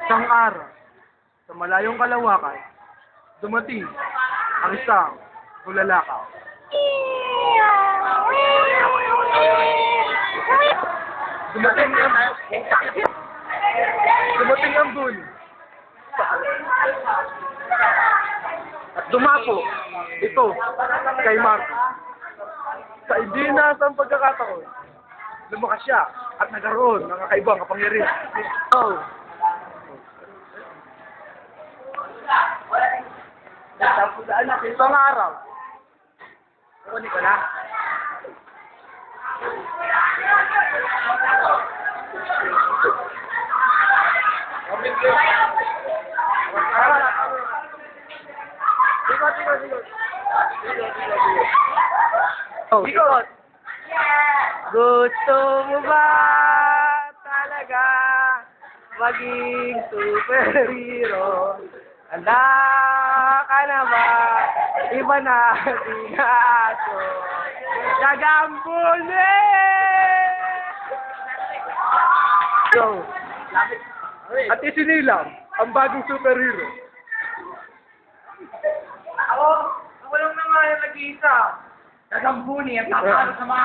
Isang araw, sa malayong kalawakan, dumating ang isang bulalakaw. Dumating ang bully. At dumapo ito kay Marco. Sa idinasang pagkakataon, lumakas siya at nagkaroon ng kakaibang kapangyarihan. Oh. Isang araw. Kunin ko na. Oh, ikot. Gusto mo ba talaga maging superhero? Handa ka na ba? Iba na ako. Gagambuli! So, at isinilang ang bagong superhero. Ako lang naman yung nag-iisa. Gagambuni at nakakalo sa mga